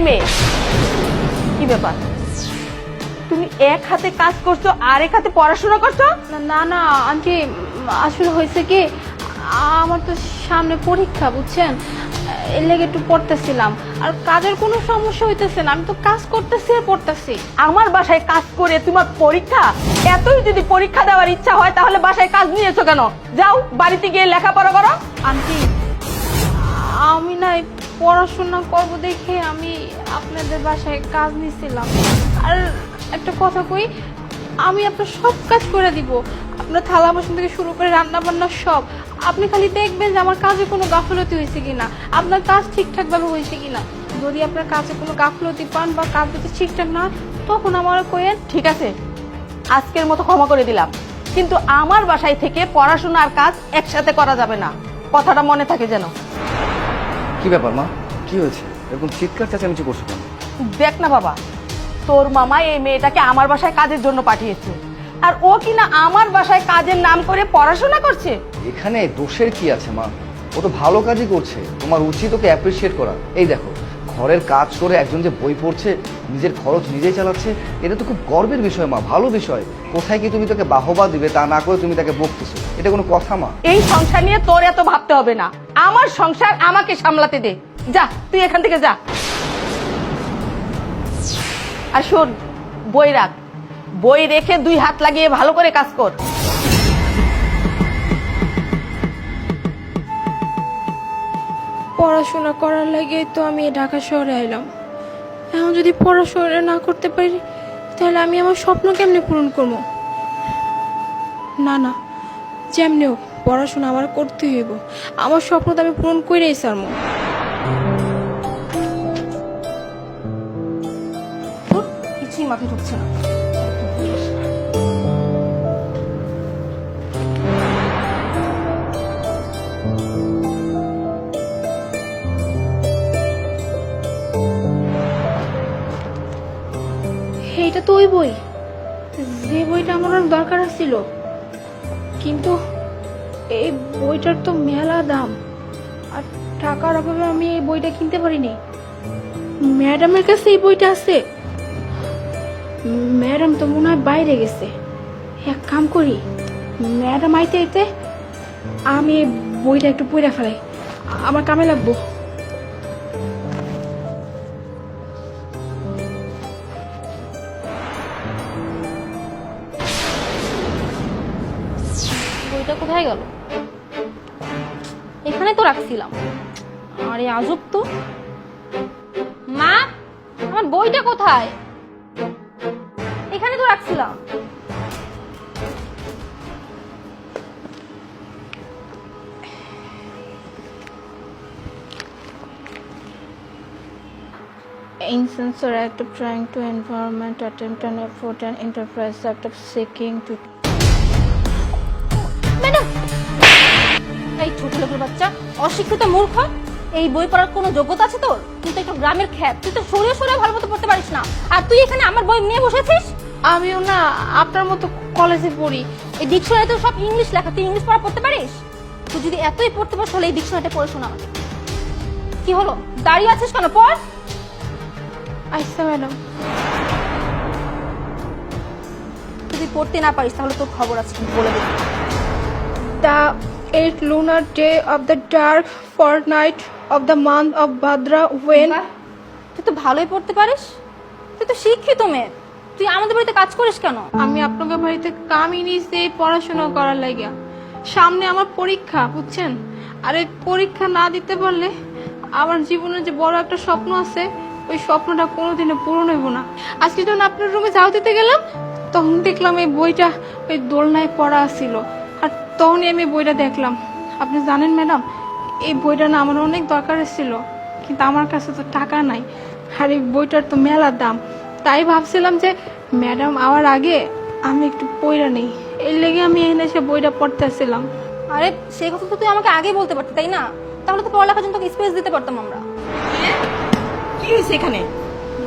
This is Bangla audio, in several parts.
মেয়ে কি ব্যাপার তুমি এক হাতে কাজ করছো আর এক হাতে পড়াশোনা করছো? না না আন্টি, আসলে হয়েছে কি, আমার তো সামনে পরীক্ষা বুঝছেন, এর লেগে একটু পড়তেছিলাম। আর কাজের কোনো সমস্যা হইতেছে না, আমি তো কাজ করতেছি আর পড়তেছি। আমার বাসায় কাজ করে তোমার পরীক্ষা? এতই যদি পরীক্ষা দেওয়ার ইচ্ছা হয় তাহলে বাসায় কাজ নিয়েছো কেন? যাও বাড়িতে গিয়ে লেখাপড়া করো। আন্টি, আমি না পড়াশোনা করবো দেখে আমি আপনাদের বাসায় কাজ নিছিলাম। আর একটা কথা কই, আমি আপনার সব কাজ করে দিব, আপনার থালা বাসন থেকে শুরু করে রান্না বান্না সব। আপনি খালি দেখবেন যে আমার কাজে কোনো গাফলতি হয়েছে কিনা, আপনার কাজ ঠিকঠাকভাবে হয়েছে কিনা। যদি আপনার কাজে কোনো গাফলতি পান বা কাজ যদি ঠিকঠাক না, তখন আমার কইেন। ঠিক আছে, আজকের মতো ক্ষমা করে দিলাম, কিন্তু আমার বাসায় থেকে পড়াশোনা আর কাজ একসাথে করা যাবে না, কথাটা মনে থাকে যেন। কি ব্যাপার মা, কি হয়েছে? এরকম চিৎকার চেঁচামেচি করছো কেন? দেখ না বাবা, তোর মামা এই মেয়েটাকে আমার বাসায় কাজের জন্য পাঠিয়েছে, আর ও কিনা আমার বাসায় কাজের নাম করে পড়াশোনা করছে। এখানে দোষের কি আছে মা? ও তো ভালো কাজই করছে, তোমার উচিত ওকে অ্যাপ্রিসিয়েট করা। এই দেখো, ঘরের কাজ করে একজন যে বই পড়ছে, নিজের খরচ নিজেই চালাচ্ছে, এটা তো খুব গর্বের বিষয় মা, ভালো বিষয়। কোথায় কি তুমি তাকে বাহবা দিবে তা না করে তুমি তাকে বকতেছো, এটা কোনো কথা মা? এই সংসার নিয়ে তোর এত ভাবতে হবে না, আমার সংসার আমাকে সামলাতে দে। যা তুই এখান থেকে যা। আর শোন, বই রাখ, বই রেখে দুই হাত লাগিয়ে ভালো করে কাজ কর। পড়াশোনা করার লাগে তো আমি ঢাকা শহরে আইলাম। এখন যদি পড়াশোনা না করতে পারি তাহলে আমি আমার স্বপ্ন কেমনে পূরণ করবো? না না, যেমনি হোক পড়াশোনা আমার করতে হইব, আমার স্বপ্ন তো আমি পূরণ করেই সারমো। কিছুই মাথায় ঢুকছে না। এইটা তো ওই বই, যে বইটা আমার অনেক দরকার ছিল, কিন্তু এই বইটার তো মেলা দাম, আর টাকার অভাবে আমি এই বইটা কিনতে পারিনি। ম্যাডামের কাছে এই বইটা আছে, ম্যাডাম তো মনে হয় বাইরে গেছে। এক কাম করি, ম্যাডাম আইতে আইতে আমি এই বইটা একটু পড়ে ফেলাই, আমার কামে লাগবো। বইটা কোথায় গেল? এখানে তো রাখছিলাম। আরে আজব তো। মা, আমার বইটা কোথায়? এখানে তো রাখছিলাম। Instance or act of trying to environment, attempt an effort and enterprise act of seeking to madam, এই ছোট লোকের বাচ্চা, অশিক্ষিত মূর্খ, এই বই পড়ার কোনো যোগ্যতা আছে তোর? তুই তো একটা গ্রামের খ্যাত, তুই তো সরিয়ে সরিয়ে ভালো মতো পড়তে পারিস না, আর তুই এখানে আমার বই নিয়ে বসেছিস। আমিও না আপনার মতো কলেজে পড়ি, এই ডিকশনারিতে সব ইংলিশ লেখা, তুই ইংলিশ পড়া পড়তে পারিস? তুই যদি এতই পড়তে পারিস তাহলে এই ডিকশনারিটা পড়ে শোনা আমাকে। কি হলো, দাঁড়িয়ে আছিস কেন? পড়। আচ্ছা ম্যাডাম। যদি পড়তে না পারিস তাহলে তোর খবর আছে, বলে দিই। The 8th lunar day of the dark fortnight of the month of Bhadra when তুই তো ভালোই পড়তে পারিস, তুই তো শিক্ষিত মেয়ে, তুই আমাদের বাড়িতে কাজ করিস কেন? আমি আপনাদের বাড়িতে কামই নিয়েছি এই পড়াশোনা করার লাগিয়া। সামনে আমার পরীক্ষা বুঝছেন, আর এই পরীক্ষা না দিতে পারলে আমার জীবনের যে বড় একটা স্বপ্ন আছে, ওই স্বপ্নটা কোনোদিনও পূরণ হইব না। আজকে যখন আপনার রুমে যাও দিতে গেলাম, তখন দেখলাম এই বইটা ওই দোলনায় পড়া ছিল, আর তখনই আমি বইটা দেখলাম। আপনি জানেন ম্যাডাম, এই বইটা না আমার অনেক দরকার ছিল, কিন্তু আমার কাছে তো টাকা নাই, আর এই বইটার তো মেলা দাম। তাই ভাবছিলাম যে ম্যাডাম আওয়ার আগে আমি একটু পড়া নেই, এর লেগে আমি এখানে এসে বইটা পড়তে আসছিলাম। আরে সেই কথা তো তুই আমাকে আগেই বলতে পারতি, তাই না? তাহলে তো পড়ালেখার জন্য তোকে স্পেস দিতে পারতাম আমরা। কি হয়েছে এখানে?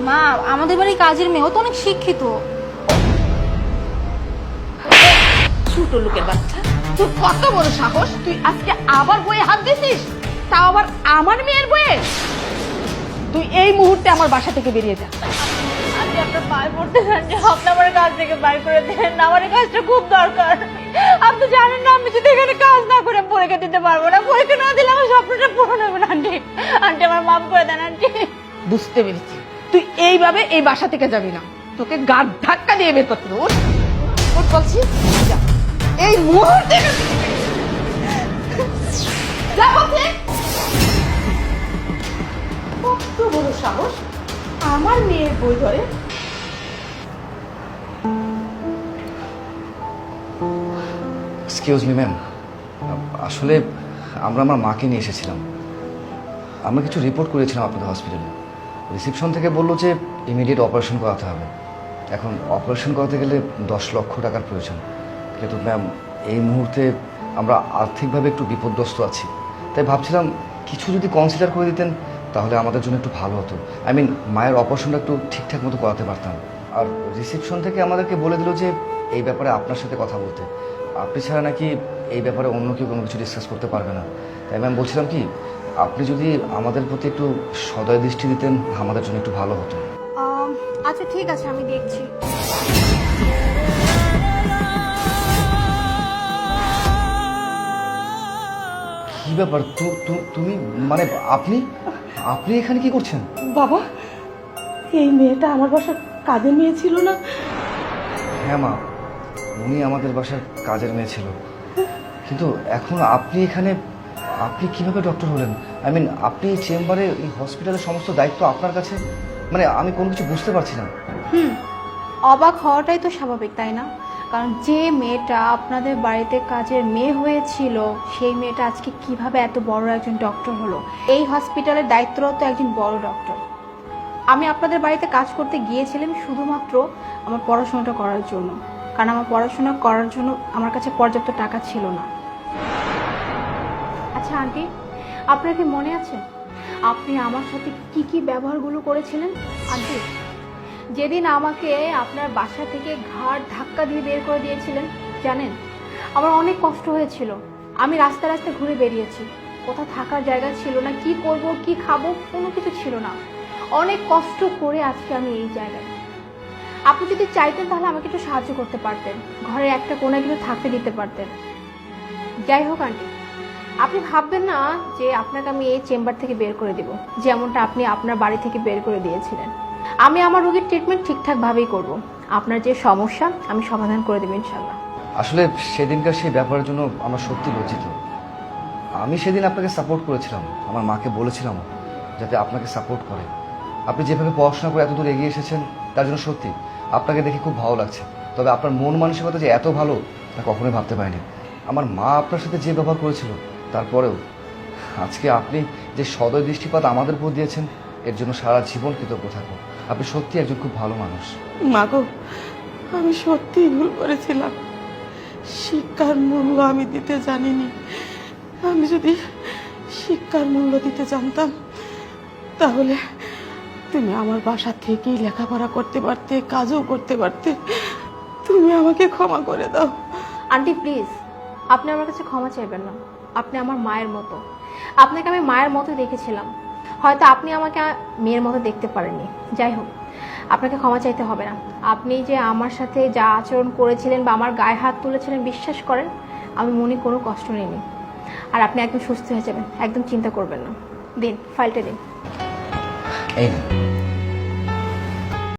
মা, আমাদের বাড়ির কাজের মেয়ে, ও তো অনেক শিক্ষিত। ছোট লোকের বাচ্চা, তুই কত বড় সাহস, তুই আজকে আবার বইয়ে হাত দিছিস, তাও আবার আমার মেয়ের বইয়ে? তুই এই মুহূর্তে আমার বাসা থেকে বেরিয়ে যা। আন্টি আপনার পায়ে পড়তে চান যে আপনি আমার কাজ থেকে বাইর করে দেন, আমার এই কাজটা খুব দরকার। আপনি জানেন না আমি যদি এখানে কাজ না করে পরীক্ষা দিতে পারবো না, পরীক্ষা না দিলে আমার স্বপ্নটা পূরণ হবে না। আন্টি আন্টি আমার মাফ করে দেন আন্টি। বুঝতে পেরেছি, তুই এইভাবে এই বাসা থেকে যাবি না, তোকে গাড় ধাক্কা দিয়ে বের করতে দেবো। ওঠ বলছি, যা এই মুহূর্তে যা বলছি। কত বড় সাহস আমার মেয়ের বই ধরে। এক্সকিউজ মি ম্যাম, আসলে আমরা আমার মাকে নিয়ে এসেছিলাম। আমরা কিছু রিপোর্ট করেছিলাম আপনাদের হসপিটালে। রিসেপশন থেকে বললো যে ইমিডিয়েট অপারেশন করাতে হবে। এখন অপারেশন করাতে গেলে 10 লক্ষ টাকার প্রয়োজন। কিন্তু ম্যাম এই মুহূর্তে আমরা আর্থিকভাবে একটু বিপদগ্রস্ত আছি, তাই ভাবছিলাম কিছু যদি কনসিডার করে দিতেন তাহলে আমাদের জন্য একটু ভালো হতো। আই মিন মায়ের অপারেশনটা একটু ঠিকঠাক মতো করাতে পারতাম। আর রিসেপশন থেকে আমাদেরকে বলে দিল যে এই ব্যাপারে আপনার সাথে কথা বলতে, আপনি ছাড়া নাকি এই ব্যাপারে অন্য কেউ কোনো কিছু ডিসকাস করতে পারবে না। তাই ম্যাম বলছিলাম কি, আপনি যদি আমাদের প্রতি একটু সদয় দৃষ্টি দিতেন আমাদের জন্য একটু ভালো হতো। আচ্ছা ঠিক আছে, আমি দেখছি। কি ব্যাপার, তুমি মানে আপনি আপনি এখানে কি করছেন? বাবা, এই মেয়েটা আমার বাসার কাজের মেয়ে ছিল না? হ্যাঁ মা, উনি আমাদের বাসার কাজের মেয়ে ছিল, কিন্তু এখন আপনি এখানে, আপনি কিভাবে ডক্টর হলেন? আই মিন আপনি এই চেম্বারে, এই হসপিটালের সমস্ত দায়িত্ব আপনার কাছে, মানে আমি কোনো কিছু বুঝতে পারছি না। অবাক হওয়াটাই তো স্বাভাবিক, তাই না? কারণ যে মেয়েটা আপনাদের বাড়িতে কাজের মেয়ে হয়েছিল সেই মেয়েটা আজকে কিভাবে এত বড় একজন ডক্টর হলো। এই হসপিটালের দায়িত্বরত একজন বড় ডক্টর। আমি আপনাদের বাড়িতে কাজ করতে গিয়েছিলাম শুধুমাত্র আমার পড়াশোনাটা করার জন্য, কারণ আমার পড়াশোনা করার জন্য আমার কাছে পর্যাপ্ত টাকা ছিল না। আচ্ছা আন্টি, আপনার কি মনে আছে আপনি আমার সাথে কি কি ব্যবহারগুলো করেছিলেন? আন্টি, যেদিন আমাকে আপনার বাসা থেকে ঘাড় ধাক্কা দিয়ে বের করে দিয়েছিলেন, জানেন আমার অনেক কষ্ট হয়েছিল। আমি রাস্তা রাস্তায় ঘুরে বেরিয়েছি, কোথাও থাকার জায়গা ছিল না, কি করব কি খাবো কোনো কিছু ছিল না। অনেক কষ্ট করে আজকে আমি এই জায়গায়। আপনি যদি চাইতেন তাহলে আমাকে একটু সাহায্য করতে পারতেন, ঘরে একটা কোণে কিন্তু থাকতে দিতে পারতেন। যাই হোক আন্টি, আপনি ভাববেন না যে আপনাকে আমি এই চেম্বার থেকে বের করে দেব, যেমনটা আপনি আপনার বাড়ি থেকে বের করে দিয়েছিলেন। আমি আমার রোগীর ট্রিটমেন্ট ঠিকঠাকভাবেই করব। আপনার যে সমস্যা আমি সমাধান করে দেবো ইনশাল্লাহ। আসলে সেদিনকার সেই ব্যাপারের জন্য আমরা সত্যি লজ্জিত। আমি সেদিন আপনাকে সাপোর্ট করেছিলাম, আমার মাকে বলেছিলাম যাতে আপনাকে সাপোর্ট করে। আপনি যেভাবে পড়াশোনা করে এতদূর এগিয়ে এসেছেন তার জন্য সত্যি আপনাকে দেখে খুব ভালো লাগছে। তবে আপনার মন মানসিকতা যে এত ভালো তা কখনোই ভাবতে পারিনি। আমার মা আপনার সাথে যে ব্যবহার করেছিল তারপরেও আজকে আপনি যে সদয় দৃষ্টিপাত আমাদের উপর দিয়েছেন এর জন্য সারা জীবন কৃতজ্ঞ থাকবো। আপনি সত্যি একজন খুব ভালো মানুষ। মাগো, আমি সত্যিই ভুল করেছিলাম। শিক্ষার মূল্য আমি দিতে জানিনি। আমি যদি শিক্ষার মূল্য দিতে জানতাম তাহলে তুমি আমার বাসা থেকেই লেখাপড়া করতে পারতে, কাজও করতে পারতে। তুমি আমাকে ক্ষমা করে দাও। আন্টি প্লিজ, আপনি আমার কাছে ক্ষমা চাইবেন না। আপনি আমার মায়ের মতো, আপনাকে আমি মায়ের মতো দেখেছিলাম, হয়তো আপনি আমাকে মেয়ের মতো দেখতে পারেননি। যাই হোক, আপনাকে ক্ষমা চাইতে হবে না। আপনি যে আমার সাথে যা আচরণ করেছিলেন বা আমার গায়ে হাত তুলেছিলেন, বিশ্বাস করেন আমি মনে কোনো কষ্ট নেইনি। আর আপনি একদম সুস্থ হয়ে যাবেন, একদম চিন্তা করবেন না। দিন ফাইলটা দিন। এই না